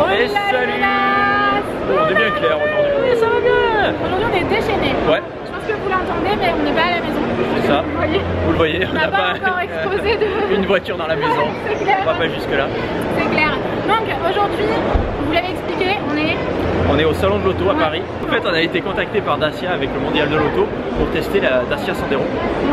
Et salut. On est bien clair aujourd'hui. Oui, ça va bien. Aujourd'hui on est déchaînés. Ouais. Je pense que vous l'entendez, mais on n'est pas à la maison. C'est ça. Vous le voyez, on n'a pas encore exposé une voiture dans la maison. C'est clair. On va pas jusque là. C'est clair. Donc aujourd'hui, vous l'avez expliqué, on est au salon de l'auto à Paris. En fait, on a été contacté par Dacia avec le mondial de l'auto pour tester la Dacia Sandero.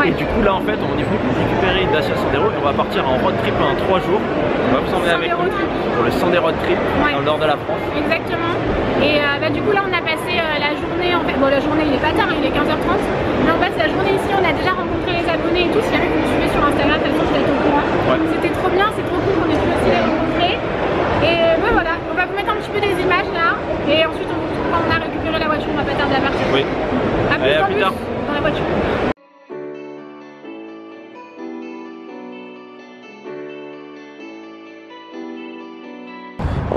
Et du coup là en fait on est venu pour récupérer une Dacia Sandero et on va partir en road trip pendant 3 jours. On va vous emmener avec nous pour le Sandero road trip dans le nord de la France. Exactement. Et du coup là on a passé la journée, en fait, bon la journée il est pas tard, il est 15h30. Mais on passe la journée ici, on a déjà rencontré les abonnés et tout. Si jamais vous me suivez sur Instagram, de toute façon vous êtes au courant. C'était trop bien, c'est trop cool qu'on ait pu aussi les rencontrer. Et ben voilà, on va vous mettre un petit peu des images là. Et ensuite quand on a récupéré la voiture, on va pas tarder à partir. Oui. Allez, à plus tard. Dans la voiture.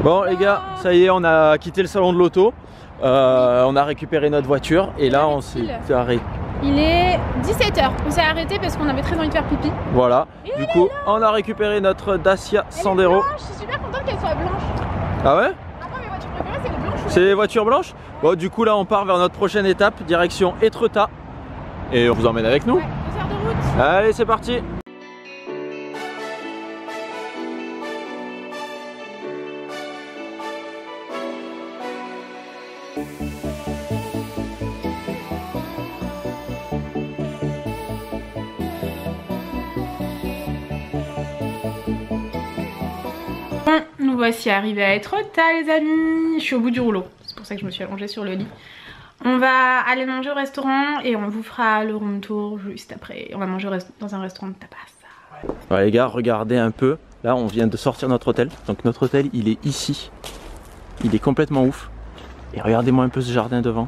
Bon les gars, ça y est, on a quitté le salon de l'auto. On a récupéré notre voiture et là on s'est arrêté. Il est 17h, on s'est arrêté parce qu'on avait très envie de faire pipi. Voilà, et du coup on a récupéré notre Dacia Sandero. Je suis super contente qu'elle soit blanche. Ah ouais? Après mes voitures préférées c'est les blanches. C'est les voitures blanches? Bon du coup là on part vers notre prochaine étape, direction Étretat. Et on vous emmène avec nous. Ouais, 2 heures de route. Allez c'est parti. Nous voici arrivés à Étretat les amis. Je suis au bout du rouleau, c'est pour ça que je me suis allongée sur le lit. On va aller manger au restaurant et on vous fera le room tour juste après. On va manger dans un restaurant de tapas. Ouais, les gars, regardez un peu. Là on vient de sortir notre hôtel. Donc notre hôtel il est ici. Il est complètement ouf. Et regardez-moi un peu ce jardin devant.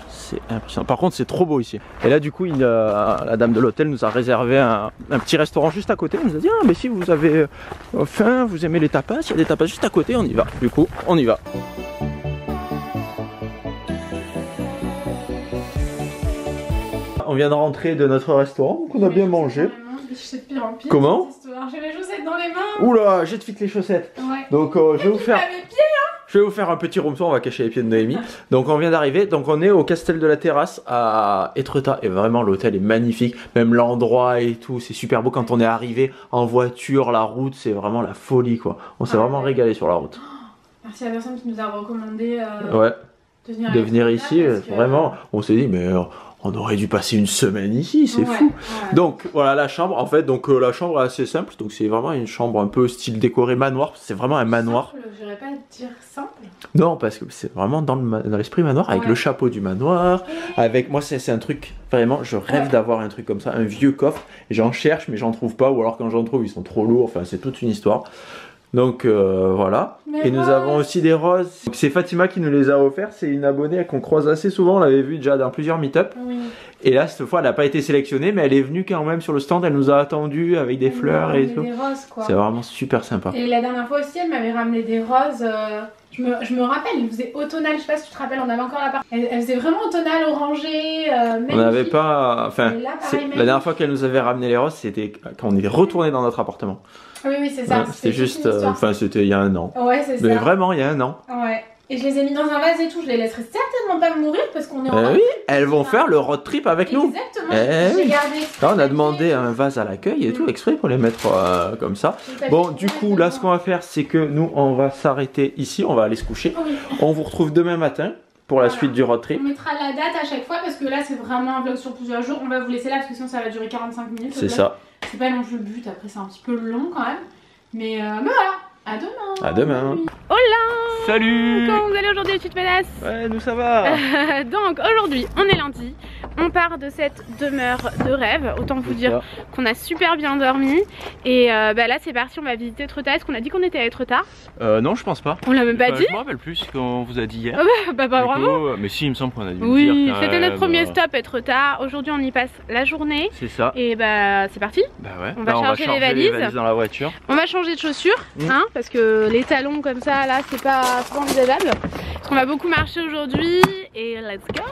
C'est impressionnant. Par contre c'est trop beau ici. Et là du coup la dame de l'hôtel nous a réservé un petit restaurant juste à côté. Elle nous a dit ah mais si vous avez faim, vous aimez les tapas, il y a des tapas juste à côté, on y va. Du coup on y va. On vient de rentrer de notre restaurant, donc on a bien mangé. Comment? J'ai les chaussettes dans les mains. Oula, jette vite les chaussettes. Ouais. Donc je vais vous faire. Je vais vous faire un petit room tour, on va cacher les pieds de Noémie. Donc on vient d'arriver, donc on est au Castel de la Terrasse à Étretat. Et vraiment l'hôtel est magnifique, même l'endroit et tout, c'est super beau. Quand on est arrivé en voiture, la route, c'est vraiment la folie quoi. On s'est vraiment régalé sur la route. Merci à la personne qui nous a recommandé de venir ici, vraiment. On s'est dit mais on aurait dû passer une semaine ici, c'est fou. Ouais. Donc voilà la chambre, en fait, donc la chambre est assez simple, donc c'est vraiment une chambre un peu style décoré manoir, c'est vraiment un manoir. Je dirais pas dire simple. Non, parce que c'est vraiment dans l'esprit manoir, avec le chapeau du manoir, avec moi c'est un truc, vraiment, je rêve d'avoir un truc comme ça, un vieux coffre, et j'en cherche mais j'en trouve pas, ou alors quand j'en trouve ils sont trop lourds, enfin c'est toute une histoire. Donc voilà, et nous avons aussi des roses. C'est Fatima qui nous les a offerts, c'est une abonnée qu'on croise assez souvent, on l'avait vu déjà dans plusieurs meet-up. Et là cette fois elle n'a pas été sélectionnée, mais elle est venue quand même sur le stand, elle nous a attendu avec des fleurs et tout. C'est vraiment super sympa. Et la dernière fois aussi elle m'avait ramené des roses, je me rappelle, elle faisait automnal, je sais pas si tu te rappelles, on avait encore la part. Elle faisait vraiment automnal, orangé, on n'avait pas, enfin, la dernière fois qu'elle nous avait ramené les roses, c'était quand on est retourné dans notre appartement. Oui, c'est ça. C'était juste, enfin c'était il y a un an. Ouais, c'est ça. Mais vraiment, il y a un an. Ouais. Et je les ai mis dans un vase et tout, je les laisserai certainement pas mourir parce qu'on est en road trip. Oui, elles vont faire le road trip avec nous. Exactement. J'ai gardé. Là, on a demandé un vase à l'accueil et tout, exprès pour les mettre comme ça. Bon, du coup, là, ce qu'on va faire, c'est que nous, on va s'arrêter ici, on va aller se coucher. On vous retrouve demain matin pour la suite du road trip. On mettra la date à chaque fois parce que là, c'est vraiment un vlog sur plusieurs jours. On va vous laisser là parce que sinon, ça va durer 45 minutes. C'est ça. C'est pas non plus le but, après, c'est un petit peu long quand même. Mais voilà, à demain. À demain. Hola. Salut. Comment vous allez aujourd'hui les petites pédasses? Ouais, nous ça va. Donc aujourd'hui, on est lundi. On part de cette demeure de rêve. Autant vous dire qu'on a super bien dormi. Et bah là c'est parti, on va visiter Étretat. Est-ce qu'on a dit qu'on était à Étretat? Non, je pense pas. On l'a même pas dit. Je me rappelle plus ce qu'on vous a dit hier. Bah vraiment. Mais si, il me semble qu'on a dû oui, dire. C'était notre premier stop Étretat. Aujourd'hui on y passe la journée. C'est ça. Et bah c'est parti. Bah ouais. On va charger les valises dans la voiture. On va changer de chaussures, hein, parce que les talons comme ça là c'est pas envisageable. Parce qu'on va beaucoup marcher aujourd'hui. Et let's go.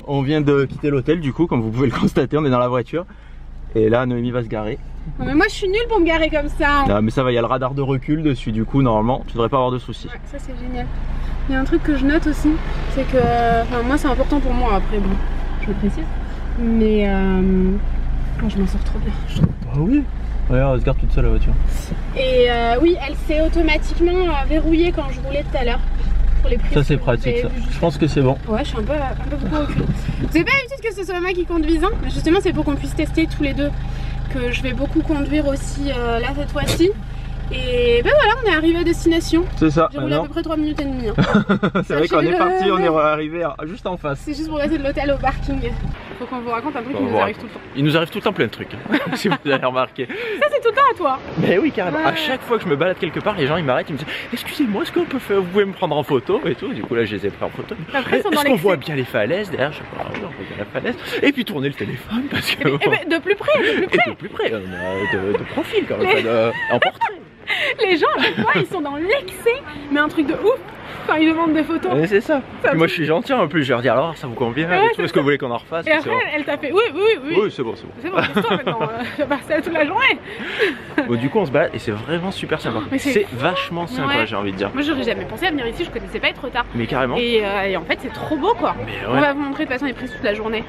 on vient de quitter l'hôtel du coup, comme vous pouvez le constater, on est dans la voiture. Et là, Noémie va se garer. Non, mais moi, je suis nulle pour me garer comme ça. Non, mais ça va, il y a le radar de recul dessus, du coup, normalement, tu devrais pas avoir de soucis. Ouais, ça c'est génial. Il y a un truc que je note aussi, c'est que, enfin, moi c'est important pour moi, après bon, je le précise, mais moi, je m'en sors trop bien, je trouve. Ah oui. Regarde, elle se garde toute seule la voiture. Et oui, elle s'est automatiquement verrouillée quand je roulais tout à l'heure. Pour les prises. Ça c'est pratique ça. Je pense que c'est bon. Ouais, je suis un peu beaucoup reculée. C'est pas l'habitude que ce soit moi qui conduise, hein, mais justement c'est pour qu'on puisse tester tous les deux. Que je vais beaucoup conduire aussi là cette fois-ci. Et ben voilà, on est arrivé à destination. C'est ça. J'ai roulé à peu près 3 minutes et demie. Hein. C'est vrai qu'on est parti, on est arrivé juste en face. C'est juste pour passer de l'hôtel au parking. Faut qu'on vous raconte un truc qui nous arrive tout le temps. Il nous arrive tout le temps plein de trucs, si vous avez remarqué. Ça c'est tout le temps à toi. Mais oui, carrément. Ouais. À chaque fois que je me balade quelque part, les gens ils m'arrêtent, ils me disent excusez-moi, est-ce qu'on peut faire, vous pouvez me prendre en photo et tout. Du coup là je les ai pris en photo. Est-ce qu'on voit bien les falaises derrière? Je sais pas, on voit bien la falaise. Et puis tourner le téléphone parce que. De plus près, de plus près. Et de plus près, de profil quand même, en portrait. Les gens à chaque fois ils sont dans l'excès, mais un truc de ouf quand ils demandent des photos. C'est ça. Moi je suis gentil en plus, je leur dis alors ça vous convient, est-ce que vous voulez qu'on en refasse? Et après elle t'a fait oui. Oui c'est bon. C'est bon, laisse-toi maintenant, je vais passer toute la journée. Bon, du coup on se balade et c'est vraiment super sympa. C'est vachement sympa, j'ai envie de dire. Moi j'aurais jamais pensé à venir ici, je connaissais pas être tard. Mais carrément. Et en fait c'est trop beau quoi. Mais on va vous montrer de toute façon les prises toute la journée.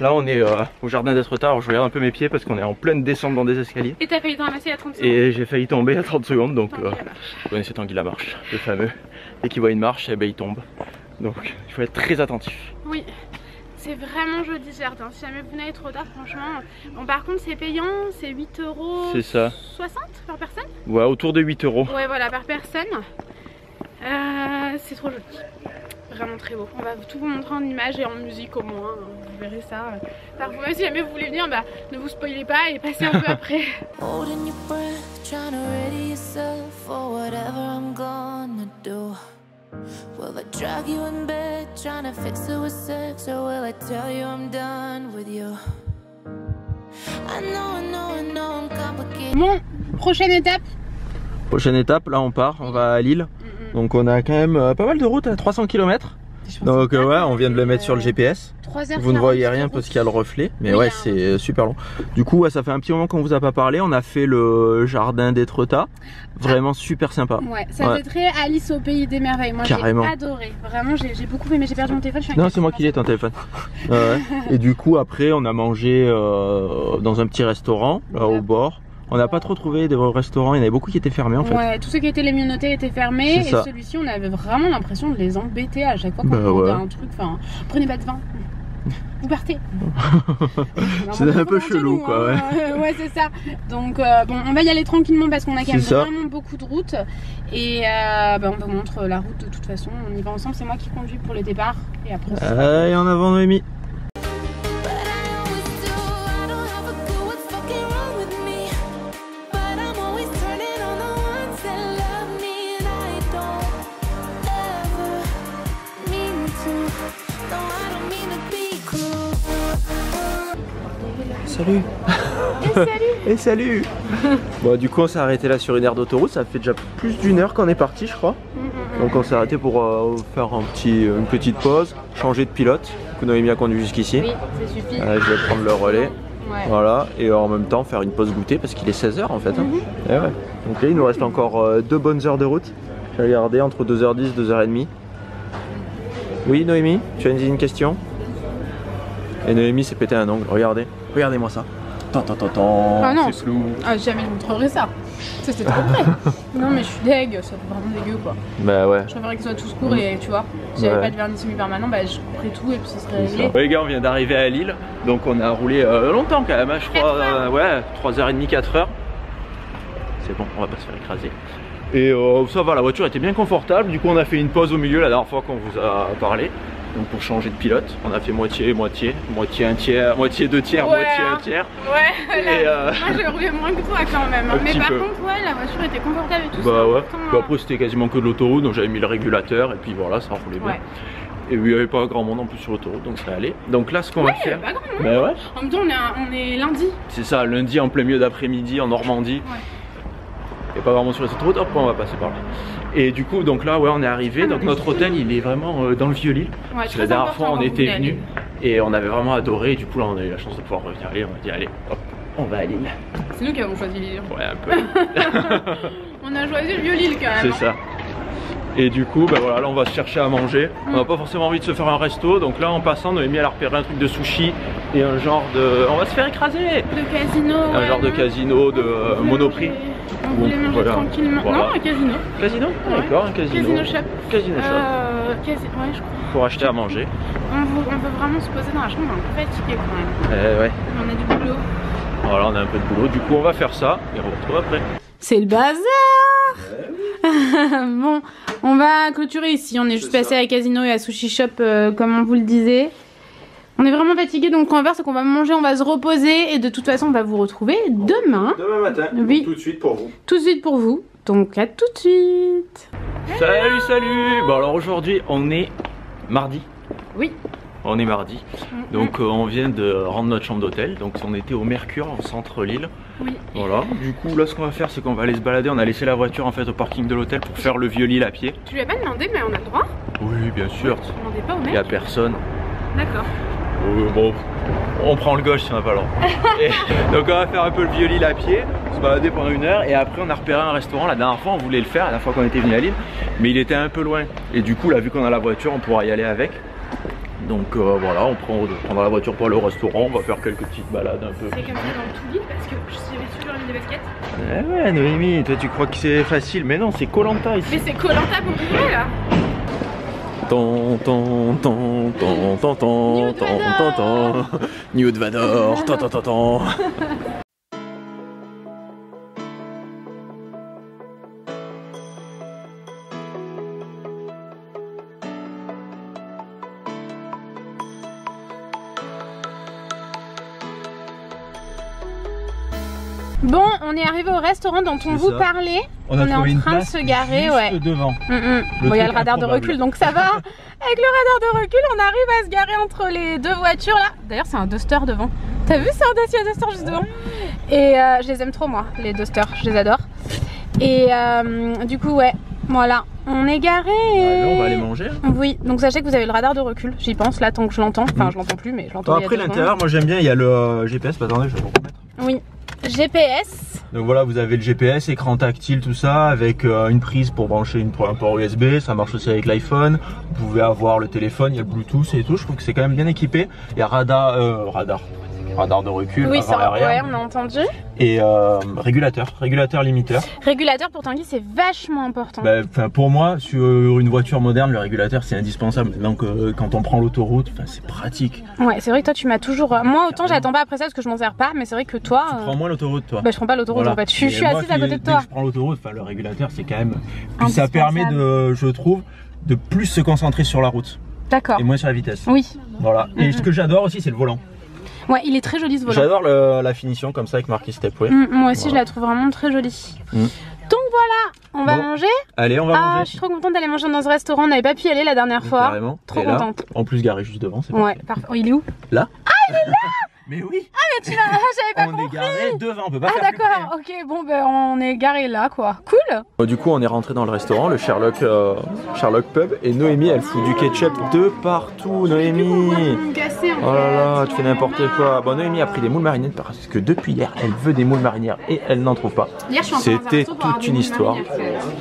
Là on est au jardin d'Étretat, alors je regarde un peu mes pieds parce qu'on est en pleine descente dans des escaliers. Et t'as failli t'en ramasser à 30 secondes. Et j'ai failli tomber à 30 secondes, donc vous connaissez Tanguy Lamarche, le fameux. Dès qu'il voit une marche, eh ben, il tombe. Donc il faut être très attentif. Oui, c'est vraiment joli ce jardin. Si jamais vous venez trop tard, franchement. Bon, par contre c'est payant, c'est 8 €. C'est ça. 60 par personne? Ouais, autour de 8 €. Ouais voilà, par personne. C'est trop joli. Vraiment très beau. On va tout vous montrer en images et en musique au moins. Vous verrez ça par vous-même. Si jamais vous voulez venir, bah, ne vous spoilez pas et passez un peu après. Bon, prochaine étape. Prochaine étape, là on part, on va à Lille. Donc on a quand même pas mal de routes à 300 km. Donc ouais, on vient de le mettre sur le GPS. Vous ne voyez rien parce qu'il y a le reflet, mais ouais, c'est super long. Du coup, ouais, ça fait un petit moment qu'on vous a pas parlé. On a fait le jardin d'Étretat, vraiment super sympa. Ouais, ça fait très Alice au pays des merveilles. Moi j'ai adoré, vraiment j'ai beaucoup aimé. J'ai perdu mon téléphone. Non, c'est moi qui l'ai, ton téléphone. Ouais. Et du coup, après, on a mangé dans un petit restaurant là au bord. On n'a pas trop trouvé de restaurants, il y en avait beaucoup qui étaient fermés en fait. Ouais, tous ceux qui étaient les mieux notés étaient fermés. Et celui-ci, on avait vraiment l'impression de les embêter à chaque fois qu'on demandait un truc. Enfin, prenez pas de vin, vous partez. C'est un peu chelou quoi. Ouais, c'est ça. Donc bon, on va y aller tranquillement parce qu'on a quand même vraiment beaucoup de routes. Et on vous montre la route de toute façon. On y va ensemble, c'est moi qui conduis pour le départ. Et après, allez, en avant Noémie. Salut. Et salut. Bon, du coup on s'est arrêté là sur une aire d'autoroute. Ça fait déjà plus d'1 heure qu'on est parti, je crois. Donc on s'est arrêté pour faire une petite pause, changer de pilote. Du coup Noémie a conduit jusqu'ici. Oui, ça suffit. Je vais prendre le relais. Voilà, et en même temps faire une pause goûter parce qu'il est 16 h en fait. Et ouais. Donc là il nous reste encore 2 bonnes heures de route. J'ai regardé entre 2h10 et 2h30. Oui Noémie, tu as une question? Et Noémie s'est pété un ongle, regardez-moi ça. Ah non, c'est flou. Ah, jamais je montrerai ça. Ça c'était trop vrai. Non mais je suis deg, c'est vraiment dégueu quoi. Bah ouais. Je préférerais que ce soit tous court et tu vois, si j'avais pas de vernis semi-permanent, bah je couperais tout et puis ce serait réglé. Les gars, on vient d'arriver à Lille, donc on a roulé longtemps quand même, je crois, ouais, 3h30, 4h. C'est bon, on va pas se faire écraser. Et ça va, la voiture était bien confortable, du coup on a fait une pause au milieu la dernière fois qu'on vous a parlé. Donc pour changer de pilote, on a fait moitié, un tiers, moitié 2 tiers, moitié 1 tiers. Ouais, et moi j'ai roulé moins que toi quand même. Mais par contre, ouais, la voiture était confortable et tout ça. Bah ouais. Après c'était quasiment que de l'autoroute, donc j'avais mis le régulateur et puis voilà, ça roulait bien. Et il n'y avait pas grand monde en plus sur l'autoroute, donc ça allait. Donc là, ce qu'on va faire. Pas grand monde. Bah ouais. En même temps, on est lundi. C'est ça, lundi en plein milieu d'après-midi en Normandie. Ouais. Il n'y a pas vraiment sur les autoroutes, hop, on va passer par là. Et du coup, donc là, ouais, on est arrivé. Donc notre hôtel, il est vraiment dans le Vieux-Lille. Ouais, la dernière fois, on était venus et on avait vraiment adoré. Et du coup, là, on a eu la chance de pouvoir revenir. Et on a dit, allez, hop, on va à Lille. C'est nous qui avons choisi Lille. Ouais, un peu. On a choisi le Vieux-Lille quand même. C'est ça. Et du coup, bah voilà, là on va se chercher à manger. On n'a pas forcément envie de se faire un resto. Donc là, en passant, Noémie elle a repéré un truc de sushi et un genre de. On va se faire écraser. De casino. Un genre de casino, de Monoprix. On voulait manger tranquillement. Voilà. Non, un casino. Casino? Ouais. D'accord, un casino. Casino shop. Casino shop. Ouais, je crois. Pour acheter à manger. On veut vraiment se poser dans la chambre, on est un peu fatigué quand même. Ouais. On a du boulot. Voilà, on a un peu de boulot. Du coup, on va faire ça et on se retrouve après. C'est le bazar. Bon, on va clôturer ici. On est juste passé à Casino et à Sushi Shop comme on vous le disait. On est vraiment fatigué, donc ce qu'on va faire, c'est qu'on va manger, on va se reposer et de toute façon, on va vous retrouver demain. Demain matin. Oui. Tout de suite pour vous. Tout de suite pour vous. Donc à tout de suite. Salut. Bon alors aujourd'hui, on est mardi. Oui. On est mardi. Donc on vient de rendre notre chambre d'hôtel. Donc on était au Mercure en centre-Lille. Oui. Voilà. Du coup là ce qu'on va faire c'est qu'on va aller se balader. On a laissé la voiture en fait au parking de l'hôtel pour faire le Vieux-Lille à pied. Tu lui as pas demandé mais on a le droit? Oui bien sûr. Tu ne demandais pas au mec? Il n'y a personne. D'accord. Bon, on prend le gauche si on n'a pas le droit. Donc on va faire un peu le Vieux-Lille à pied, se balader pendant 1 heure et après on a repéré un restaurant. La dernière fois on voulait le faire, la dernière fois qu'on était venu à Lille, mais il était un peu loin. Et du coup là vu qu'on a la voiture on pourra y aller avec. Donc voilà, on prendra la voiture pour aller au restaurant, on va faire quelques petites balades un peu. C'est comme ça dans tout Lille parce que j'avais super mis des baskets. Ouais Noémie, toi tu crois que c'est facile, mais non c'est Koh-Lanta ici. Mais c'est Koh-Lanta pour vous là. Newt Vador. Bon, on est arrivé au restaurant dont on vous parlait. On est en train de se garer, ouais. Devant. Bon, il y a le radar de recul, donc ça va. Avec le radar de recul, on arrive à se garer entre les deux voitures là. D'ailleurs, c'est un Duster devant. T'as vu, c'est un Dacia Duster juste devant. Et je les aime trop, moi, les Duster. Je les adore. Et du coup, ouais, voilà. On est garé. Et... on va aller manger. Oui, donc sachez que vous avez le radar de recul. J'y pense là, tant que je l'entends. Enfin, je l'entends plus, mais je l'entends. Après, l'intérieur, moi j'aime bien. Il y a le GPS. Attendez, je vais vous remettre. Oui. GPS. Donc voilà, vous avez le GPS, écran tactile, tout ça, avec une prise pour brancher un port USB. Ça marche aussi avec l'iPhone. Vous pouvez avoir le téléphone, il y a le Bluetooth et tout. Je trouve que c'est quand même bien équipé. Il y a radar de recul, oui, avant ça, arrière. ouais, on a entendu. Et régulateur limiteur. Régulateur pour Tanguy, c'est vachement important. Bah, pour moi, sur une voiture moderne, le régulateur c'est indispensable. Donc quand on prend l'autoroute, c'est pratique. Ouais, c'est vrai que toi tu m'as toujours. Moi autant j'attends pas après ça parce que je m'en sers pas, mais c'est vrai que toi. Tu prends moins l'autoroute, toi. Bah je prends pas l'autoroute voilà. En fait. Je suis assise à côté de toi. Dès que je prends l'autoroute, le régulateur c'est quand même. Puis ça permet de, je trouve, de plus se concentrer sur la route. D'accord. Et moins sur la vitesse. Oui. Voilà. Et ce que j'adore aussi, c'est le volant. Ouais, il est très joli ce volant. J'adore la finition comme ça avec marqué Stepway. Moi aussi, je la trouve vraiment très jolie. Donc voilà, on va manger. Allez, on va manger. Je suis trop contente d'aller manger dans ce restaurant. On n'avait pas pu y aller la dernière fois. Carrément. Trop contente. En plus, garé juste devant, c'est ouais, parfait. Oh, il est où? Là. Ah, il est là. Mais oui. Ah mais tu l'as, j'avais pas compris. On est garé devant, on peut pas faire plus près. Ah d'accord, ok, bon ben on est garé là quoi. Cool. Du coup on est rentré dans le restaurant, le Sherlock Pub, et Noémie elle fout du ketchup de partout. Noémie. Oh là là, tu fais n'importe quoi. Bon Noémie a pris des moules marinières parce que depuis hier elle veut des moules marinières et elle n'en trouve pas. C'était toute une histoire.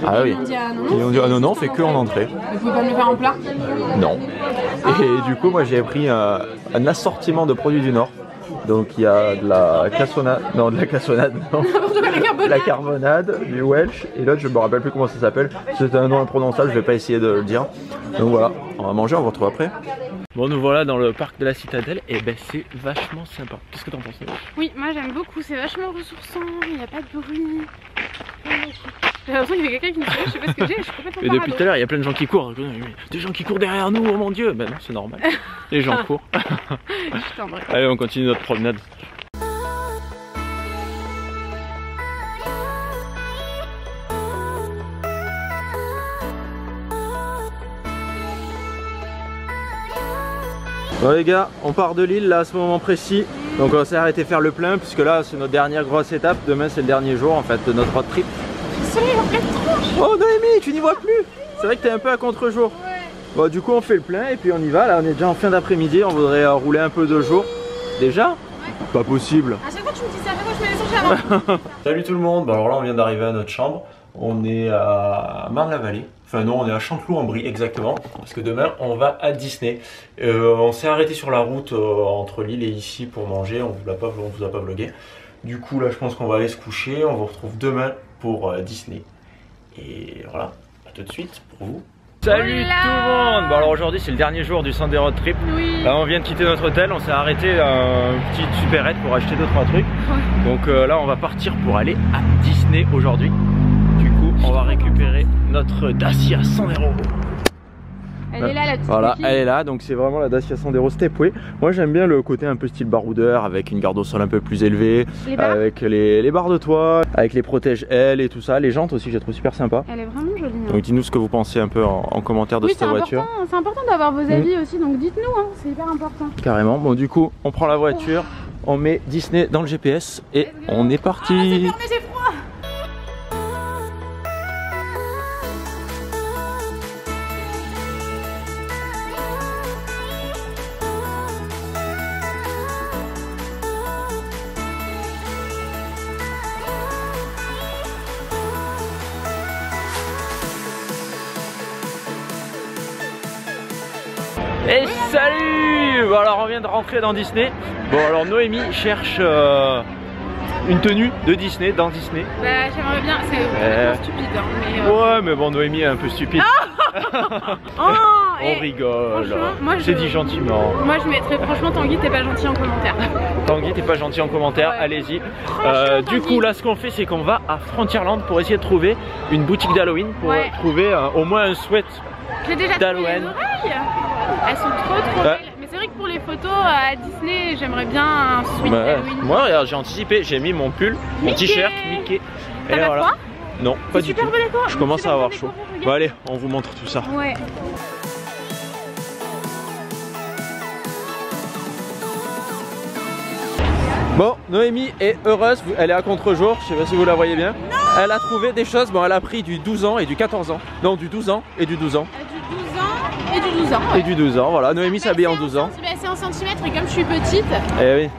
Ah oui. Ils ont dit ah non, on fait que en entrée. Vous pouvez pas me le faire en plat? Non. Et du coup moi j'ai pris un assortiment de produits du Nord. Donc il y a de la cassonade, non de la cassonade, non. La carbonade, du Welsh, et l'autre je me rappelle plus comment ça s'appelle. C'est un nom imprononçable, je vais pas essayer de le dire. Donc voilà, on va manger, on vous retrouve après. Bon nous voilà dans le parc de la Citadelle, et ben c'est vachement sympa. Qu'est-ce que t'en penses? Oui, moi j'aime beaucoup, c'est vachement ressourçant, il n'y a pas de bruit. J'ai l'impression qu'il y a quelqu'un qui me suit, je sais pas ce que j'ai, je suis complètement Et depuis tout à l'heure il y a plein de gens qui courent. Des gens qui courent derrière nous, oh mon dieu. Ben non, c'est normal, les gens courent. Allez, on continue notre promenade. Bon les gars, on part de Lille là à ce moment précis. Donc on s'est arrêté faire le plein puisque là c'est notre dernière grosse étape. Demain c'est le dernier jour en fait de notre road trip. Oh Noémie, tu n'y vois plus. C'est vrai que t'es un peu à contre-jour. Ouais. Bon du coup on fait le plein et puis on y va. Là on est déjà en fin d'après-midi, on voudrait rouler un peu de jour. Déjà? Ouais. Pas possible. À chaque fois que tu me dis ça, à chaque fois je mets les sons avant. Salut tout le monde, bon, alors là on vient d'arriver à notre chambre. On est à Marne-la-Vallée. Enfin non, on est à Chanteloup-en-Brie exactement. Parce que demain on va à Disney. On s'est arrêté sur la route entre Lille et ici pour manger. On vous a pas vlogué. Du coup là je pense qu'on va aller se coucher. On vous retrouve demain pour Disney. Et voilà, à tout de suite pour vous. Salut tout le monde. Bon alors aujourd'hui c'est le dernier jour du Sunday Road Trip. Oui. Là on vient de quitter notre hôtel, on s'est arrêté à une petite supérette pour acheter 2-3 trucs. Ouais. Donc là on va partir pour aller à Disney aujourd'hui. Du coup on va récupérer notre Dacia Sandero. Elle est là la petite Voilà, coquille. elle est là, donc c'est vraiment la Dacia Sandero Stepway. Moi j'aime bien le côté un peu style baroudeur avec une garde au sol un peu plus élevée, avec les barres de toit, avec les protèges ailes et tout ça. Les jantes aussi, je les trouve super sympa. Elle est vraiment jolie. Hein. Donc dites-nous ce que vous pensez un peu en commentaire de cette voiture. C'est important d'avoir vos avis aussi, donc dites-nous, hein, c'est hyper important. Carrément. Bon du coup, on prend la voiture, on met Disney dans le GPS et on est parti. Ah, c'est fermé, j'ai froid. Et salut! Bon alors on vient de rentrer dans Disney. Bon alors Noémie cherche une tenue de Disney dans Disney. Bah j'aimerais bien, c'est complètement stupide hein, mais ouais mais bon Noémie est un peu stupide. On rigole. C'est dit gentiment. Moi je mettrais franchement Tanguy t'es pas gentil en commentaire. Tanguy t'es pas gentil en commentaire, ouais. Allez-y. Du coup là ce qu'on fait c'est qu'on va à Frontierland pour essayer de trouver une boutique d'Halloween pour trouver au moins un sweat d'Halloween. Elles sont trop belles. Mais c'est vrai que pour les photos à Disney, j'aimerais bien un sweat Halloween. Moi, regarde, j'ai anticipé, j'ai mis mon pull, mon t-shirt Mickey. Et voilà. Froid? Non, pas du tout. Je commence à avoir chaud. Bon allez, on vous montre tout ça. Ouais. Bon, Noémie est heureuse, elle est à contre-jour, je sais pas si vous la voyez bien. Non, elle a trouvé des choses, bon elle a pris du 12 ans et du 14 ans. Non, du 12 ans et du 12 ans. Du 12 ans et du 12 ans. Ouais. Et du 12 ans, voilà, Noémie s'habille en 12 ans. C'est en centimètres et comme je suis petite, oui.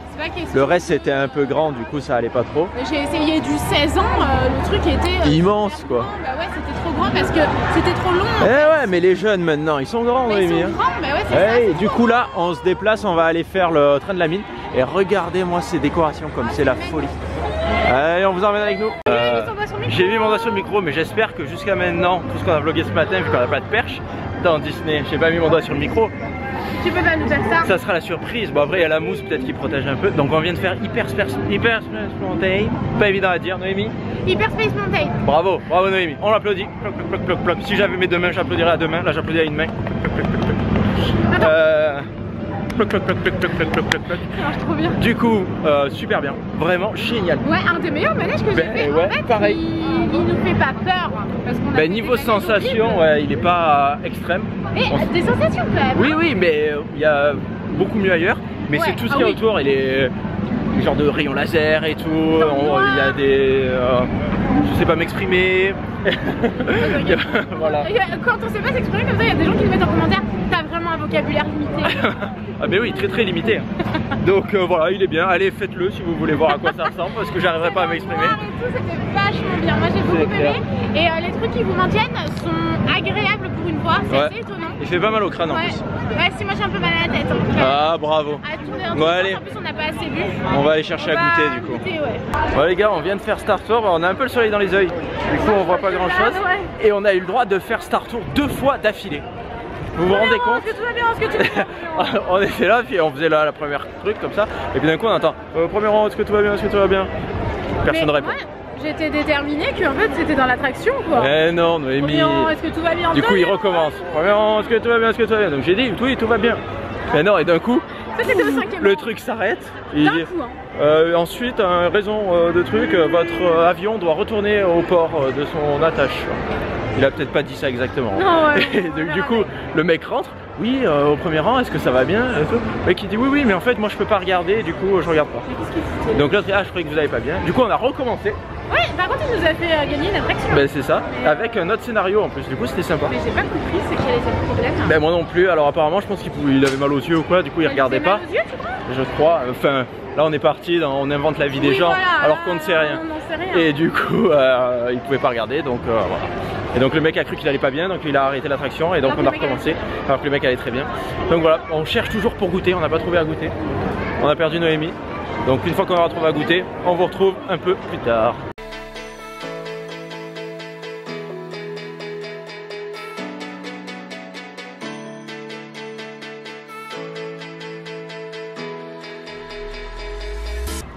Le reste c'était un peu grand, du coup ça allait pas trop. J'ai essayé du 16 ans, le truc était immense quoi. Bah ouais, c'était trop grand parce que c'était trop long. Ouais, mais les jeunes maintenant, ils sont grands, Noémie. Ils sont grands, bah ouais, c'est ça. Du coup là, on se déplace, on va aller faire le train de la mine. Et regardez-moi ces décorations comme c'est la folie. Allez, on vous emmène avec nous. J'ai mis mon doigt sur le micro, mais j'espère que jusqu'à maintenant, tout ce qu'on a vlogué ce matin, vu qu'on n'a pas de perche dans Disney, j'ai pas mis mon doigt sur le micro. Tu peux pas nous faire ça. Ça sera la surprise. Bon après il y a la mousse peut-être qui protège un peu. Donc on vient de faire Hyper Space Mountain. Pas évident à dire, Noémie. Hyper Space Mountain. Bravo, bravo Noémie. On l'applaudit. Si j'avais mes deux mains, j'applaudirais à deux mains. Là j'applaudis à une main. Trop bien. Du coup, super bien, vraiment génial. Ouais, un des meilleurs manèges que j'ai fait. Ouais, en fait, pareil. Il nous fait pas peur. Parce qu'on a niveau sensation, ouais, il est pas extrême. Et des sensations quand même. Oui, oui, mais il y a beaucoup mieux ailleurs. Mais c'est tout ce qu'il y a autour. Il est genre de rayons laser et tout. Il y a des. Je sais pas m'exprimer. Voilà. Quand on sait pas s'exprimer comme ça, il y a des gens qui nous mettent en commentaire. T'as vraiment un vocabulaire limité. Ah mais oui, très limité. Donc voilà, il est bien. Allez, faites-le si vous voulez voir à quoi ça ressemble parce que j'arriverai pas à m'exprimer. C'était vachement bien. Moi j'ai beaucoup aimé. Et les trucs qui vous maintiennent sont agréables pour une fois. C'est assez étonnant. Il fait pas mal au crâne en plus. Ouais, si moi j'ai un peu mal à la tête. Hein. Ah bravo. Bon, allez. En plus on n'a pas assez bu. On va aller chercher à goûter du coup. Bon les gars, on vient de faire Star Tour. On a un peu le soleil dans les yeux. Du coup on voit pas grand chose. Et on a eu le droit de faire Star Tour 2 fois d'affilée. Vous vous rendez compte? Est-ce que tout va bien? Est-ce que tu vas bien? On était là, puis on faisait là la première truc comme ça. Et puis d'un coup on entend premier rang, est-ce que tout va bien? Est-ce que tout va bien? Personne ne répond. J'étais déterminée qu'en fait c'était dans l'attraction quoi. Eh non, Noémie. Est-ce que tout va bien? Du coup il recommence. Premier rang, est-ce que tout va bien? Est-ce que tout va bien? Donc j'ai dit oui, tout va bien. Mais non, et d'un coup, le truc s'arrête. D'un coup, hein. Ensuite, raison de truc, votre avion doit retourner au port de son attache. Il a peut-être pas dit ça exactement. Non, ouais. Et du coup, le mec rentre, oui, au premier rang, est-ce que ça va bien et tout. Le mec il dit oui, oui, mais en fait, moi je peux pas regarder, du coup, je regarde pas. Donc l'autre, ah, je croyais que vous allez pas bien. Du coup, on a recommencé. Ouais, par contre, il nous a fait gagner une attraction. Ben c'est ça, mais avec un autre scénario en plus, du coup c'était sympa. Mais j'ai pas compris c'est quel était le problème. Ben moi non plus, alors apparemment je pense qu'il avait mal aux yeux ou quoi, du coup il regardait pas. Mal aux yeux, tu crois? Je crois, enfin là on est parti, on invente la vie des gens voilà, alors qu'on ne sait rien. Et du coup il pouvait pas regarder, donc voilà. Et donc le mec a cru qu'il allait pas bien, donc il a arrêté l'attraction et donc on a recommencé alors que le mec allait très bien. Donc voilà, on cherche toujours pour goûter, on n'a pas trouvé à goûter. On a perdu Noémie, donc une fois qu'on aura trouvé à goûter, on vous retrouve un peu plus tard.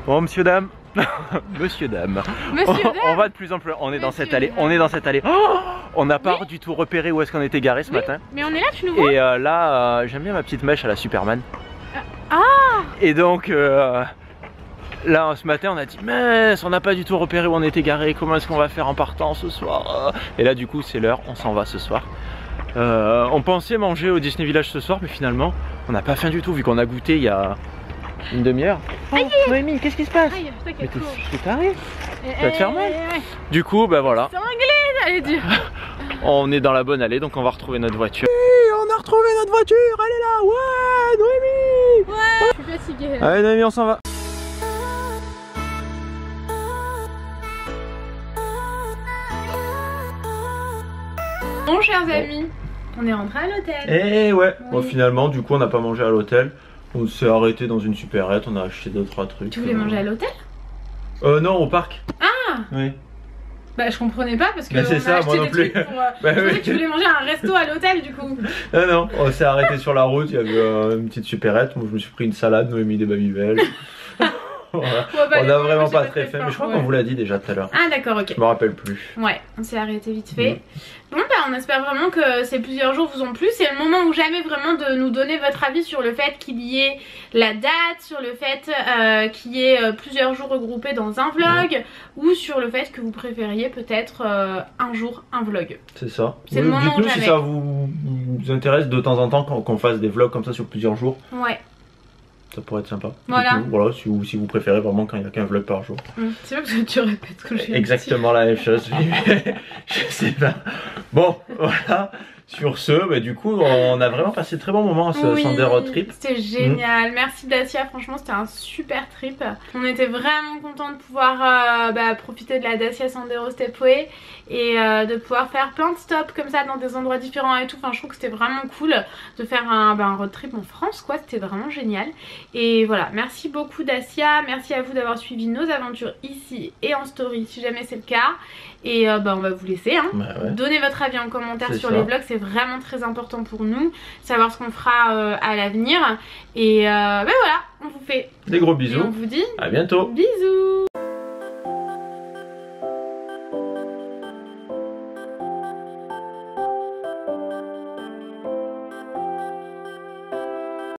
Bon, monsieur, dame. Monsieur, dame. On va de plus en plus. On est dans cette allée. On est dans cette allée. Oh, on n'a pas du tout repéré où est-ce qu'on était garé ce matin. Mais on est là, tu nous vois. Et là, j'aime bien ma petite mèche à la Superman. Ah. Et donc, là, ce matin, on a dit, mince, on n'a pas du tout repéré où on était garé. Comment est-ce qu'on va faire en partant ce soir? Et là, du coup, c'est l'heure. On s'en va ce soir. On pensait manger au Disney Village ce soir, mais finalement, on n'a pas faim du tout vu qu'on a goûté il y a une demi-heure. Oh, Noémie, qu'est-ce qui se passe? Aïe, putain, mais t'es taré? Tu vas te faire mal. Ouais. Du coup, bah voilà. C'est anglais, j'allais dire. On est dans la bonne allée, donc on va retrouver notre voiture. Oui, on a retrouvé notre voiture, elle est là. Ouais, Noémie. Ouais, je suis fatiguée. Allez, Noémie, on s'en va. Bon, chers amis, on est rentré à l'hôtel. Et ouais. Oui. Bon, finalement, du coup, on n'a pas mangé à l'hôtel. On s'est arrêté dans une supérette, on a acheté 2-3 trucs. Tu voulais manger à l'hôtel? Non, au parc. Ah. Oui. Bah je comprenais pas parce que bah, c'est ça, acheté moi non des plus. trucs pour, bah, je pensais oui. que tu voulais manger à un resto à l'hôtel du coup. Non, non, on s'est arrêté sur la route, il y avait une petite supérette. Moi je me suis pris une salade, Noémie des babybel. Voilà. On a vraiment pas très faim, mais je crois qu'on vous l'a dit déjà tout à l'heure. Ah d'accord, ok. Je me rappelle plus. Ouais, on s'est arrêté vite fait. Bon bah on espère vraiment que ces plusieurs jours vous ont plu. C'est le moment ou jamais vraiment de nous donner votre avis sur le fait qu'il y ait la date, sur le fait qu'il y ait plusieurs jours regroupés dans un vlog, ou sur le fait que vous préfériez peut-être un jour un vlog. C'est ça. C'est le moment dites-nous ou si jamais. ça vous intéresse de temps en temps qu'on fasse des vlogs comme ça sur plusieurs jours. Ouais. Ça pourrait être sympa. Voilà. Voilà, si vous préférez vraiment quand il n'y a qu'un vlog par jour. C'est pas parce que tu répètes ce que j'ai dit. Exactement la même chose. Je sais pas. Bon, voilà. Sur ce, bah, du coup, on a vraiment passé de très bons moments à ce Sunday Road Trip. C'était génial. Merci Dacia, franchement, c'était un super trip. On était vraiment contents de pouvoir profiter de la Dacia Sandero Stepway et de pouvoir faire plein de stops comme ça dans des endroits différents et tout. Enfin, je trouve que c'était vraiment cool de faire un road trip en France, quoi. C'était vraiment génial. Et voilà, merci beaucoup Dacia. Merci à vous d'avoir suivi nos aventures ici et en story si jamais c'est le cas. Et on va vous laisser. Hein. Bah ouais. Donnez votre avis en commentaire sur ça. les vlogs, c'est vraiment très important pour nous. Savoir ce qu'on fera à l'avenir. Et voilà, on vous fait des gros bisous. et on vous dit à bientôt. bisous.